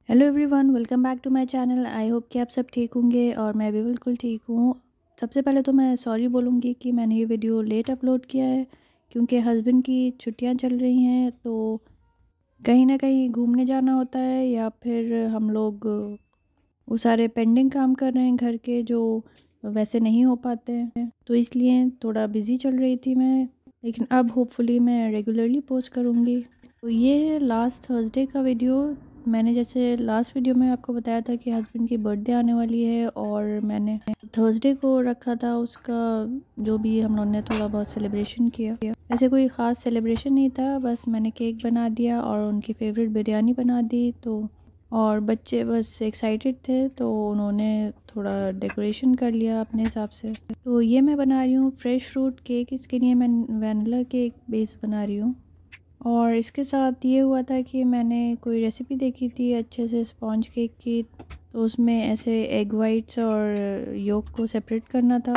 Hello everyone, welcome back to my channel. I hope कि आप सब ठीक होंगे और मैं भी बिल्कुल ठीक हूँ। सबसे पहले तो मैं सॉरी बोलूँगी कि मैंने ये वीडियो लेट अपलोड किया है क्योंकि हस्बैंड की छुट्टियाँ चल रही हैं, तो कहीं ना कहीं घूमने जाना होता है या फिर हम लोग वो सारे पेंडिंग काम कर रहे हैं घर के जो वैसे नहीं हो पाते हैं, तो इसलिए थोड़ा बिज़ी चल रही थी मैं। लेकिन अब होपफुली मैं रेगुलरली पोस्ट करूँगी। तो ये है लास्ट थर्सडे का वीडियो। मैंने जैसे लास्ट वीडियो में आपको बताया था कि हस्बैंड की बर्थडे आने वाली है और मैंने थर्सडे को रखा था उसका, जो भी हम लोगों ने थोड़ा बहुत सेलिब्रेशन किया। ऐसे कोई ख़ास सेलिब्रेशन नहीं था, बस मैंने केक बना दिया और उनकी फेवरेट बिरयानी बना दी। तो और बच्चे बस एक्साइटेड थे तो उन्होंने थोड़ा डेकोरेशन कर लिया अपने हिसाब से। तो ये मैं बना रही हूँ फ्रेश फ्रूट केक। इसके लिए मैं वैनिला केक बेस बना रही हूँ। और इसके साथ ये हुआ था कि मैंने कोई रेसिपी देखी थी अच्छे से स्पॉन्ज केक की, तो उसमें ऐसे एग वाइट्स और योक को सेपरेट करना था।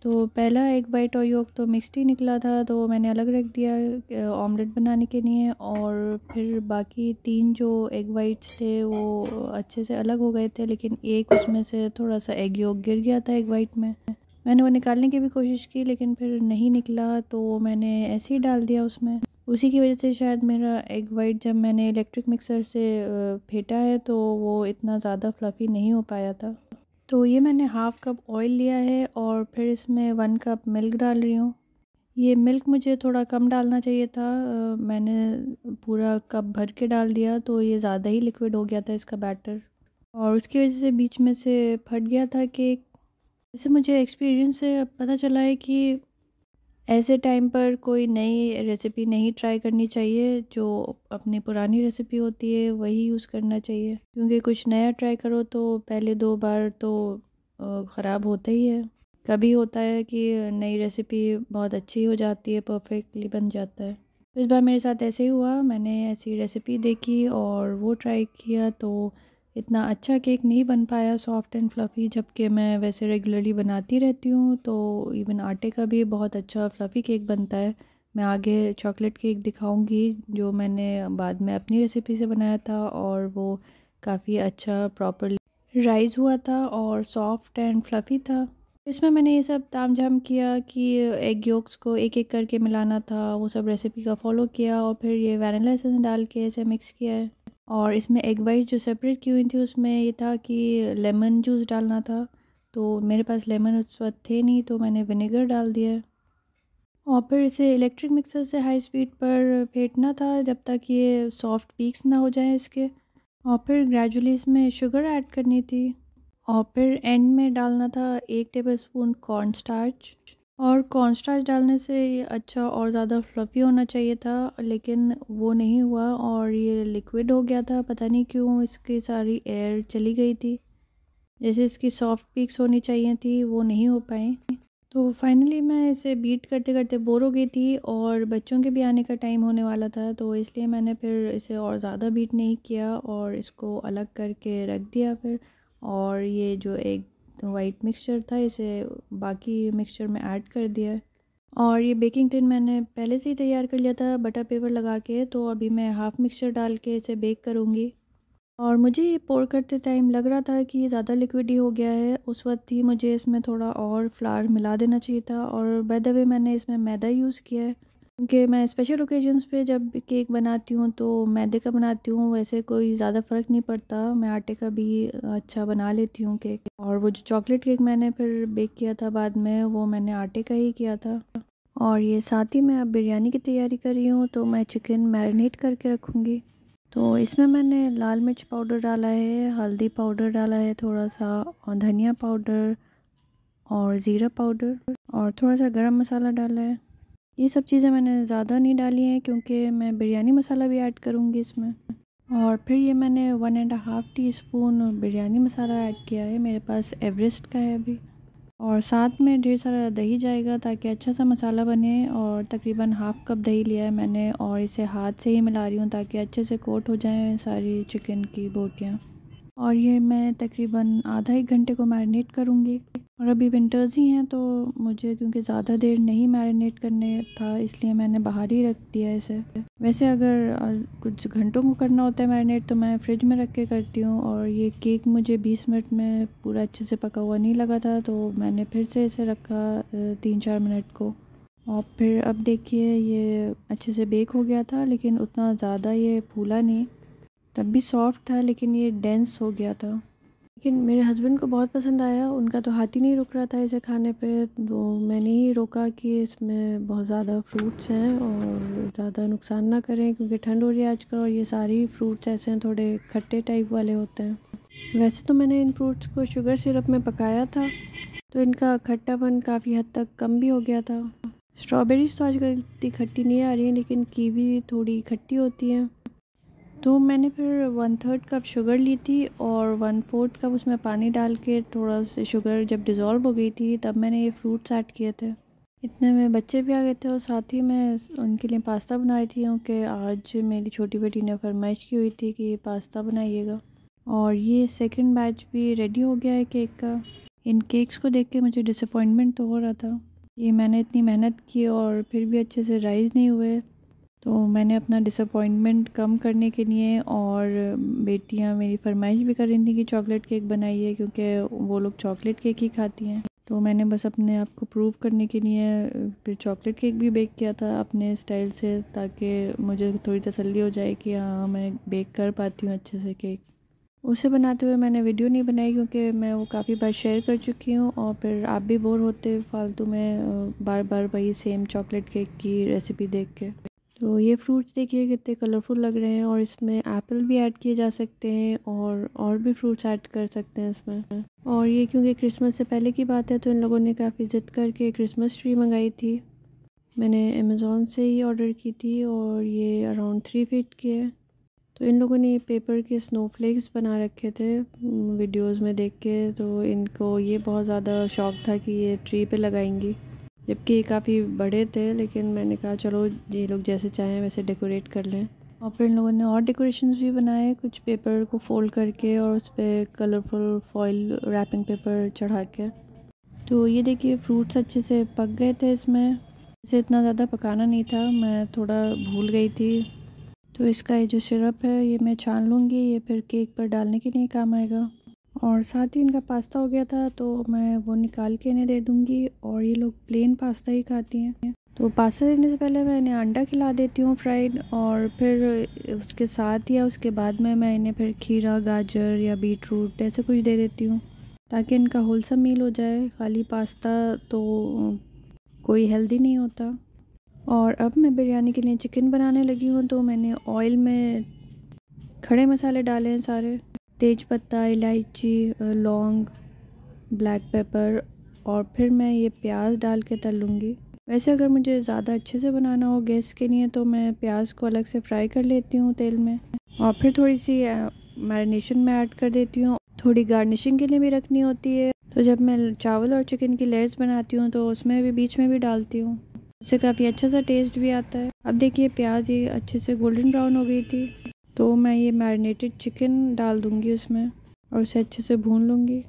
तो पहला एग वाइट और योक तो मिक्स्ड ही निकला था, तो मैंने अलग रख दिया ऑमलेट बनाने के लिए। और फिर बाकी तीन जो एग वाइट्स थे वो अच्छे से अलग हो गए थे, लेकिन एक उसमें से थोड़ा सा एग योक गिर गया था एग वाइट में। मैंने वो निकालने की भी कोशिश की लेकिन फिर नहीं निकला, तो मैंने ऐसे ही डाल दिया उसमें। उसी की वजह से शायद मेरा एग वाइट जब मैंने इलेक्ट्रिक मिक्सर से फेंटा है तो वो इतना ज़्यादा फ्लफ़ी नहीं हो पाया था। तो ये मैंने हाफ़ कप ऑयल लिया है और फिर इसमें 1 कप मिल्क डाल रही हूँ। ये मिल्क मुझे थोड़ा कम डालना चाहिए था। मैंने पूरा कप भर के डाल दिया तो ये ज़्यादा ही लिक्विड हो गया था इसका बैटर, और उसकी वजह से बीच में से फट गया था केक। जैसे मुझे एक्सपीरियंस से अब पता चला है कि ऐसे टाइम पर कोई नई रेसिपी नहीं ट्राई करनी चाहिए, जो अपनी पुरानी रेसिपी होती है वही यूज़ करना चाहिए, क्योंकि कुछ नया ट्राई करो तो पहले 2 बार तो ख़राब होता ही है। कभी होता है कि नई रेसिपी बहुत अच्छी हो जाती है, परफेक्टली बन जाता है। तो इस बार मेरे साथ ऐसे ही हुआ, मैंने ऐसी रेसिपी देखी और वो ट्राई किया तो इतना अच्छा केक नहीं बन पाया, सॉफ्ट एंड फ्लफ़ी, जबकि मैं वैसे रेगुलरली बनाती रहती हूँ तो इवन आटे का भी बहुत अच्छा फ्लफ़ी केक बनता है। मैं आगे चॉकलेट केक दिखाऊंगी जो मैंने बाद में अपनी रेसिपी से बनाया था, और वो काफ़ी अच्छा प्रॉपरली राइज़ हुआ था और सॉफ्ट एंड फ्लफ़ी था। इसमें मैंने ये सब तामझाम किया कि एग योक्स को एक एक करके मिलाना था, वो सब रेसिपी का फॉलो किया और फिर ये वैनिला एसेंस डाल के ऐसे मिक्स किया है। और इसमें एग वाइट जो सेपरेट की हुई थी उसमें ये था कि लेमन जूस डालना था, तो मेरे पास लेमन उस वक्त थे नहीं तो मैंने विनेगर डाल दिया है। और फिर इसे इलेक्ट्रिक मिक्सर से हाई स्पीड पर फेंटना था जब तक ये सॉफ्ट पीक्स ना हो जाएं इसके। और फिर ग्रेजुअली इसमें शुगर ऐड करनी थी और फिर एंड में डालना था 1 टेबलस्पून कॉर्न स्टार्च। और कॉर्न स्टार्च डालने से ये अच्छा और ज़्यादा फ्लफ़ी होना चाहिए था, लेकिन वो नहीं हुआ और ये लिक्विड हो गया था। पता नहीं क्यों इसकी सारी एयर चली गई थी, जैसे इसकी सॉफ्ट पीक्स होनी चाहिए थी वो नहीं हो पाई। तो फाइनली मैं इसे बीट करते करते बोर हो गई थी और बच्चों के भी आने का टाइम होने वाला था, तो इसलिए मैंने फिर इसे और ज़्यादा बीट नहीं किया और इसको अलग करके रख दिया फिर। और ये जो एक वाइट मिक्सचर था इसे बाकी मिक्सचर में ऐड कर दिया। और ये बेकिंग टिन मैंने पहले से ही तैयार कर लिया था बटर पेपर लगा के, तो अभी मैं हाफ़ मिक्सचर डाल के इसे बेक करूँगी। और मुझे ये पोर करते टाइम लग रहा था कि ये ज़्यादा लिक्विडी हो गया है, उस वक्त ही मुझे इसमें थोड़ा और फ्लावर मिला देना चाहिए था। और बाय द वे मैंने इसमें मैदा यूज़ किया है, क्योंकि मैं स्पेशल ओकेजन्स पे जब केक बनाती हूँ तो मैदे का बनाती हूँ, वैसे कोई ज़्यादा फ़र्क नहीं पड़ता, मैं आटे का भी अच्छा बना लेती हूँ केक। और वो जो चॉकलेट केक मैंने फिर बेक किया था बाद में, वो मैंने आटे का ही किया था। और ये साथ ही मैं अब बिरयानी की तैयारी कर रही हूँ, तो मैं चिकन मैरिनेट करके रखूँगी। तो इसमें मैंने लाल मिर्च पाउडर डाला है, हल्दी पाउडर डाला है थोड़ा सा, और धनिया पाउडर और ज़ीरा पाउडर और थोड़ा सा गरम मसाला डाला है। ये सब चीज़ें मैंने ज़्यादा नहीं डाली हैं क्योंकि मैं बिरयानी मसाला भी ऐड करूँगी इसमें। और फिर ये मैंने 1.5 टीस्पून बिरयानी मसाला ऐड किया है, मेरे पास एवरेस्ट का है अभी। और साथ में ढेर सारा दही जाएगा ताकि अच्छा सा मसाला बने, और तकरीबन हाफ़ कप दही लिया है मैंने और इसे हाथ से ही मिला रही हूँ ताकि अच्छे से कोट हो जाएं सारी चिकन की बोटियाँ। और ये मैं तकरीबन आधा 1 घंटे को मैरिनेट करूँगी। और अभी विंटर्स ही हैं तो मुझे क्योंकि ज़्यादा देर नहीं मैरिनेट करने था, इसलिए मैंने बाहर ही रख दिया इसे। वैसे अगर कुछ घंटों को करना होता है मैरिनेट तो मैं फ्रिज में रख के करती हूँ। और ये केक मुझे 20 मिनट में पूरा अच्छे से पका हुआ नहीं लगा था, तो मैंने फिर से इसे रखा 3-4 मिनट को। और फिर अब देखिए ये अच्छे से बेक हो गया था, लेकिन उतना ज़्यादा ये फूला नहीं, तब भी सॉफ्ट था, लेकिन ये डेंस हो गया था। लेकिन मेरे हस्बैंड को बहुत पसंद आया, उनका तो हाथ ही नहीं रुक रहा था इसे खाने पे। तो मैंने ही रोका कि इसमें बहुत ज़्यादा फ्रूट्स हैं और ज़्यादा नुकसान ना करें, क्योंकि ठंड हो रही है आजकल और ये सारी फ्रूट्स ऐसे हैं, थोड़े खट्टे टाइप वाले होते हैं। वैसे तो मैंने इन फ्रूट्स को शुगर सिरप में पकाया था, तो इनका खट्टापन काफ़ी हद तक कम भी हो गया था। स्ट्रॉबेरीज तो आजकल इतनी खट्टी नहीं आ रही है, लेकिन कीवी थोड़ी खट्टी होती है। तो मैंने फिर 1/3 कप शुगर ली थी और 1/4 कप उसमें पानी डाल के थोड़ा सा शुगर जब डिज़ोल्व हो गई थी तब मैंने ये फ्रूट्स ऐड किए थे। इतने में बच्चे भी आ गए थे और साथ ही मैं उनके लिए पास्ता बना रही थी, क्योंकि आज मेरी छोटी बेटी ने फरमाइश की हुई थी कि पास्ता बनाइएगा। और ये सेकंड बैच भी रेडी हो गया है केक का। इन केक्स को देख के मुझे डिसअपॉइंटमेंट तो हो रहा था, ये मैंने इतनी मेहनत की और फिर भी अच्छे से राइज़ नहीं हुए। तो मैंने अपना डिसअपॉइंटमेंट कम करने के लिए, और बेटियां मेरी फरमाइश भी कर रही थी कि चॉकलेट केक बनाइए, क्योंकि वो लोग चॉकलेट केक ही खाती हैं। तो मैंने बस अपने आप को प्रूव करने के लिए फिर चॉकलेट केक भी बेक किया था अपने स्टाइल से, ताकि मुझे थोड़ी तसल्ली हो जाए कि हाँ मैं बेक कर पाती हूँ अच्छे से केक। उसे बनाते हुए मैंने वीडियो नहीं बनाई, क्योंकि मैं वो काफ़ी बार शेयर कर चुकी हूँ और फिर आप भी बोर होते फालतू में बार बार वही सेम चॉकलेट केक की रेसिपी देख के। तो ये फ्रूट्स देखिए कितने कलरफुल लग रहे हैं, और इसमें एप्पल भी ऐड किए जा सकते हैं और भी फ्रूट्स ऐड कर सकते हैं इसमें। और ये क्योंकि क्रिसमस से पहले की बात है, तो इन लोगों ने काफ़ी ज़िद करके क्रिसमस ट्री मंगाई थी। मैंने अमेज़ॉन से ही ऑर्डर की थी और ये अराउंड 3 फीट की है। तो इन लोगों ने पेपर के स्नोफ्लेक्स बना रखे थे वीडियोस में देख के, तो इनको ये बहुत ज़्यादा शौक था कि ये ट्री पे लगाएंगी, जबकि ये काफ़ी बड़े थे। लेकिन मैंने कहा चलो ये लोग जैसे चाहें वैसे डेकोरेट कर लें। और फिर इन लोगों ने और डेकोरेशंस भी बनाए, कुछ पेपर को फोल्ड करके और उस पर कलरफुल फॉइल रैपिंग पेपर चढ़ा के। तो ये देखिए फ्रूट्स अच्छे से पक गए थे इसमें। इसे इतना ज़्यादा पकाना नहीं था, मैं थोड़ा भूल गई थी। तो इसका ये जो सिरप है ये मैं छान लूँगी, ये फिर केक पर डालने के लिए काम आएगा। और साथ ही इनका पास्ता हो गया था, तो मैं वो निकाल के इन्हें दे दूँगी। और ये लोग प्लेन पास्ता ही खाती हैं, तो पास्ता देने से पहले मैं इन्हें अंडा खिला देती हूँ फ्राइड, और फिर उसके साथ या उसके बाद में मैं इन्हें फिर खीरा, गाजर या बीट रूट ऐसे कुछ दे देती हूँ, ताकि इनका होलसम मील हो जाए। खाली पास्ता तो कोई हेल्दी नहीं होता। और अब मैं बिरयानी के लिए चिकन बनाने लगी हूँ। तो मैंने ऑयल में खड़े मसाले डाले हैं सारे, तेज पत्ता, इलायची, लौंग, ब्लैक पेपर, और फिर मैं ये प्याज डाल के तल लूँगी। वैसे अगर मुझे ज़्यादा अच्छे से बनाना हो गैस के लिए तो मैं प्याज को अलग से फ्राई कर लेती हूँ तेल में, और फिर थोड़ी सी मैरिनेशन में ऐड कर देती हूँ। थोड़ी गार्निशिंग के लिए भी रखनी होती है, तो जब मैं चावल और चिकन की लेयर्स बनाती हूँ तो उसमें भी बीच में भी डालती हूँ, उससे काफ़ी अच्छा सा टेस्ट भी आता है। अब देखिए प्याज ये अच्छे से गोल्डन ब्राउन हो गई थी, तो मैं ये मैरिनेटेड चिकन डाल दूँगी उसमें और उसे अच्छे से भून लूँगी।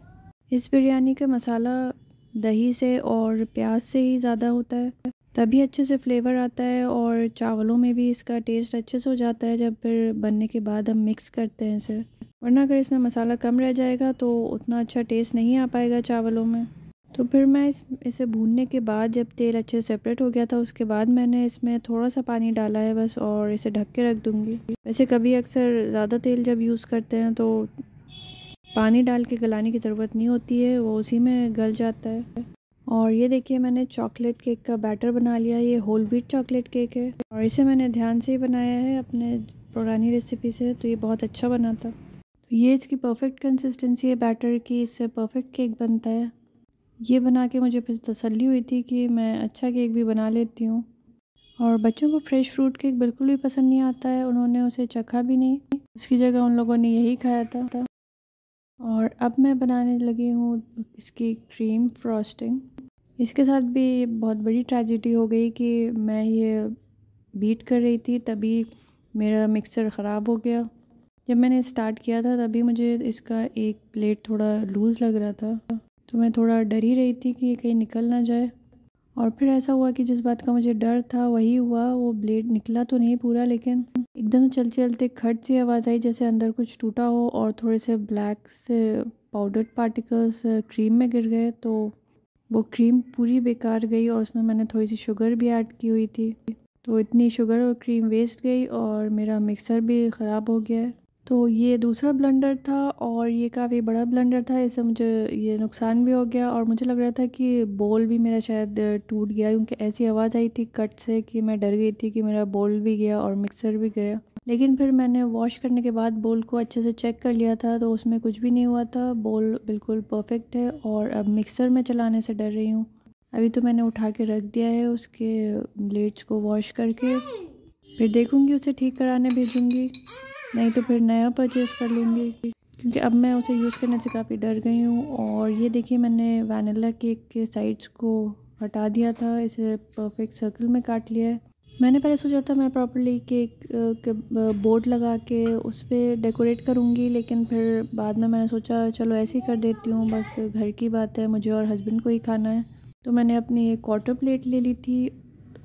इस बिरयानी का मसाला दही से और प्याज से ही ज़्यादा होता है, तभी अच्छे से फ्लेवर आता है, और चावलों में भी इसका टेस्ट अच्छे से हो जाता है जब फिर बनने के बाद हम मिक्स करते हैं इसे। वरना अगर इसमें मसाला कम रह जाएगा तो उतना अच्छा टेस्ट नहीं आ पाएगा चावलों में। तो फिर मैं इसे भूनने के बाद जब तेल अच्छे से सेपरेट हो गया था, उसके बाद मैंने इसमें थोड़ा सा पानी डाला है बस, और इसे ढक के रख दूँगी। वैसे कभी अक्सर ज़्यादा तेल जब यूज़ करते हैं तो पानी डाल के गलाने की ज़रूरत नहीं होती है, वो उसी में गल जाता है। और ये देखिए मैंने चॉकलेट केक का बैटर बना लिया। ये होल व्हीट चॉकलेट केक है और इसे मैंने ध्यान से ही बनाया है अपने पुरानी रेसिपी से, तो ये बहुत अच्छा बना था। तो ये इसकी परफेक्ट कंसिस्टेंसी है बैटर की, इससे परफेक्ट केक बनता है। ये बना के मुझे फिर तसल्ली हुई थी कि मैं अच्छा केक भी बना लेती हूँ। और बच्चों को फ्रेश फ्रूट केक बिल्कुल भी पसंद नहीं आता है, उन्होंने उसे चखा भी नहीं, उसकी जगह उन लोगों ने यही खाया था। और अब मैं बनाने लगी हूँ इसकी क्रीम फ्रॉस्टिंग। इसके साथ भी बहुत बड़ी ट्रेजेडी हो गई कि मैं ये बीट कर रही थी, तभी मेरा मिक्सर ख़राब हो गया जब मैंने स्टार्ट किया था तभी मुझे इसका एक प्लेट थोड़ा लूज़ लग रहा था, तो मैं थोड़ा डर ही रही थी कि ये कहीं निकल ना जाए। और फिर ऐसा हुआ कि जिस बात का मुझे डर था वही हुआ, वो ब्लेड निकला तो नहीं पूरा, लेकिन एकदम चलते चलते खट सी आवाज़ आई जैसे अंदर कुछ टूटा हो और थोड़े से ब्लैक से पाउडर्ड पार्टिकल्स क्रीम में गिर गए। तो वो क्रीम पूरी बेकार गई और उसमें मैंने थोड़ी सी शुगर भी ऐड की हुई थी, तो इतनी शुगर और क्रीम वेस्ट गई और मेरा मिक्सर भी ख़राब हो गया है। तो ये दूसरा ब्लेंडर था और ये काफ़ी बड़ा ब्लेंडर था, इससे मुझे ये नुकसान भी हो गया और मुझे लग रहा था कि बोल भी मेरा शायद टूट गया, क्योंकि ऐसी आवाज़ आई थी कट से कि मैं डर गई थी कि मेरा बोल भी गया और मिक्सर भी गया। लेकिन फिर मैंने वॉश करने के बाद बोल को अच्छे से चेक कर लिया था, तो उसमें कुछ भी नहीं हुआ था, बोल बिल्कुल परफेक्ट है। और अब मिक्सर में चलाने से डर रही हूँ। अभी तो मैंने उठा के रख दिया है उसके ब्लेड्स को वॉश करके, फिर देखूँगी उसे ठीक कराने भेजूँगी, नहीं तो फिर नया परचेज़ कर लूँगी, क्योंकि अब मैं उसे यूज़ करने से काफ़ी डर गई हूँ। और ये देखिए मैंने वैनिला केक के साइड्स को हटा दिया था, इसे परफेक्ट सर्कल में काट लिया है। मैंने पहले सोचा था मैं प्रॉपर्ली केक के बोर्ड लगा के उस पर डेकोरेट करूँगी, लेकिन फिर बाद में मैंने सोचा चलो ऐसे ही कर देती हूँ, बस घर की बात है, मुझे और हस्बैंड को ही खाना है। तो मैंने अपनी एक क्वार्टर प्लेट ले ली थी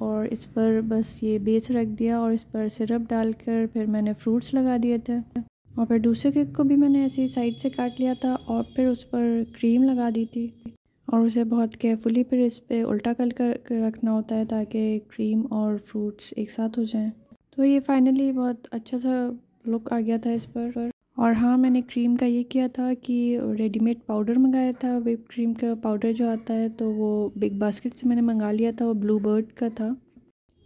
और इस पर बस ये बेस रख दिया और इस पर सिरप डालकर फिर मैंने फ्रूट्स लगा दिए थे। और फिर दूसरे केक को भी मैंने ऐसे ही साइड से काट लिया था और फिर उस पर क्रीम लगा दी थी और उसे बहुत केयरफुली फिर इस पर उल्टा कर रखना होता है ताकि क्रीम और फ्रूट्स एक साथ हो जाएं। तो ये फाइनली बहुत अच्छा सा लुक आ गया था इस पर। और हाँ, मैंने क्रीम का ये किया था कि रेडीमेड पाउडर मंगाया था, व्हिप क्रीम का पाउडर जो आता है, तो वो बिग बास्केट से मैंने मंगा लिया था, वो ब्लू बर्ड का था।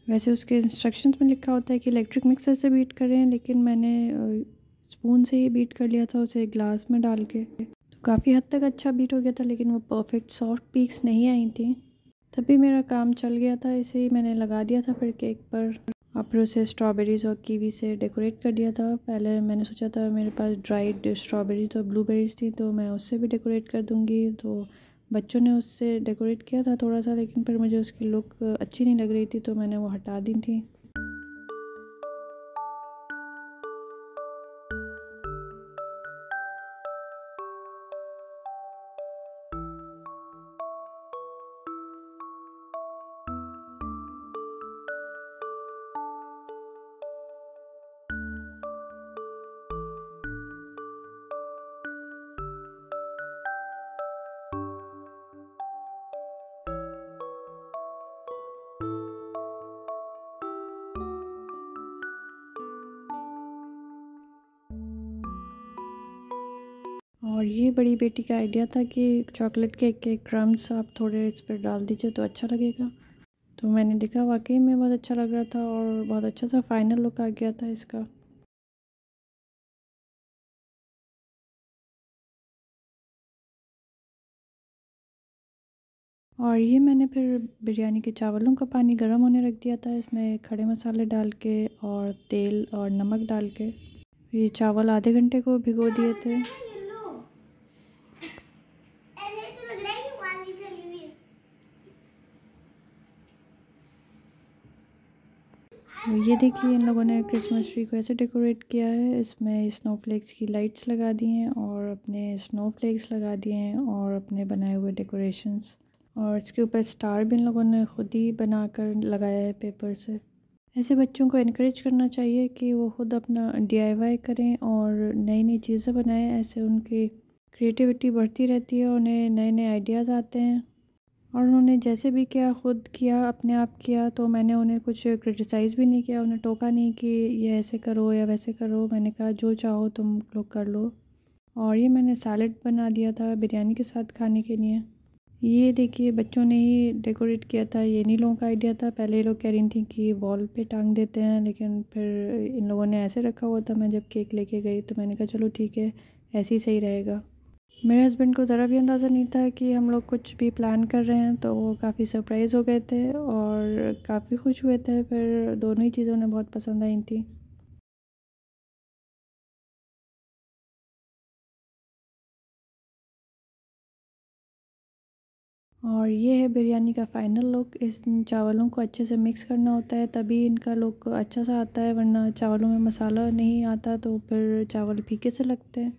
वैसे उसके इंस्ट्रक्शंस में लिखा होता है कि इलेक्ट्रिक मिक्सर से बीट करें, लेकिन मैंने स्पून से ही बीट कर लिया था उसे ग्लास में डाल के, तो काफ़ी हद तक अच्छा बीट हो गया था, लेकिन वो परफेक्ट सॉफ्ट पीक्स नहीं आई थी। तभी मेरा काम चल गया था, इसे ही मैंने लगा दिया था फिर केक पर और फिर उसे स्ट्रॉबेरीज़ और कीवी से डेकोरेट कर दिया था। पहले मैंने सोचा था मेरे पास ड्राइड स्ट्रॉबेरीज और ब्लूबेरीज़ थी, तो मैं उससे भी डेकोरेट कर दूँगी, तो बच्चों ने उससे डेकोरेट किया था थोड़ा सा, लेकिन फिर मुझे उसकी लुक अच्छी नहीं लग रही थी, तो मैंने वो हटा दी थी। और ये बड़ी बेटी का आइडिया था कि चॉकलेट केक के क्रम्स आप थोड़े इस पर डाल दीजिए तो अच्छा लगेगा। तो मैंने देखा वाकई में बहुत अच्छा लग रहा था और बहुत अच्छा सा फाइनल लुक आ गया था इसका। और ये मैंने फिर बिरयानी के चावलों का पानी गर्म होने रख दिया था, इसमें खड़े मसाले डाल के और तेल और नमक डाल के ये चावल आधे घंटे को भिगो दिए थे। ये देखिए इन लोगों ने क्रिसमस ट्री को ऐसे डेकोरेट किया है, इसमें स्नोफ्लेक्स की लाइट्स लगा दी हैं और अपने स्नोफ्लेक्स लगा दिए हैं और अपने बनाए हुए डेकोरेशंस, और इसके ऊपर स्टार भी इन लोगों ने खुद ही बना कर लगाया है पेपर से। ऐसे बच्चों को इनक्रेज करना चाहिए कि वो खुद अपना डीआईवाई करें और नई नई चीज़ें बनाएं, ऐसे उनकी क्रिएटिविटी बढ़ती रहती है, उन्हें नए नए आइडियाज़ आते हैं। और उन्होंने जैसे भी किया खुद किया, अपने आप किया, तो मैंने उन्हें कुछ क्रिटिसाइज़ भी नहीं किया, उन्हें टोका नहीं कि ये ऐसे करो या वैसे करो। मैंने कहा जो चाहो तुम लोग कर लो। और ये मैंने सैलेड बना दिया था बिरयानी के साथ खाने के लिए। ये देखिए बच्चों ने ही डेकोरेट किया था, ये नहीं लोगों का आइडिया था। पहले ये लोग कह रही थी कि वॉल पे टांग देते हैं, लेकिन फिर इन लोगों ने ऐसे रखा हुआ था। मैं जब केक लेके गई तो मैंने कहा चलो ठीक है, ऐसे ही सही रहेगा। मेरे हस्बैंड को ज़रा भी अंदाज़ा नहीं था कि हम लोग कुछ भी प्लान कर रहे हैं, तो वो काफ़ी सरप्राइज़ हो गए थे और काफ़ी खुश हुए थे। फिर दोनों ही चीज़ें उन्हें बहुत पसंद आई थी। और ये है बिरयानी का फ़ाइनल लुक। इस चावलों को अच्छे से मिक्स करना होता है तभी इनका लुक अच्छा सा आता है, वरना चावलों में मसाला नहीं आता तो फिर चावल फीके से लगते हैं।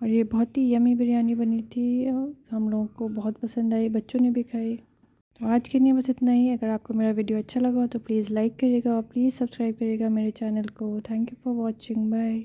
और ये बहुत ही यमी बिरयानी बनी थी, हम लोगों को बहुत पसंद आई, बच्चों ने भी खाई। तो आज के लिए बस इतना ही। अगर आपको मेरा वीडियो अच्छा लगा तो प्लीज़ लाइक करिएगा और प्लीज़ सब्सक्राइब करिएगा मेरे चैनल को। Thank you for watching. Bye.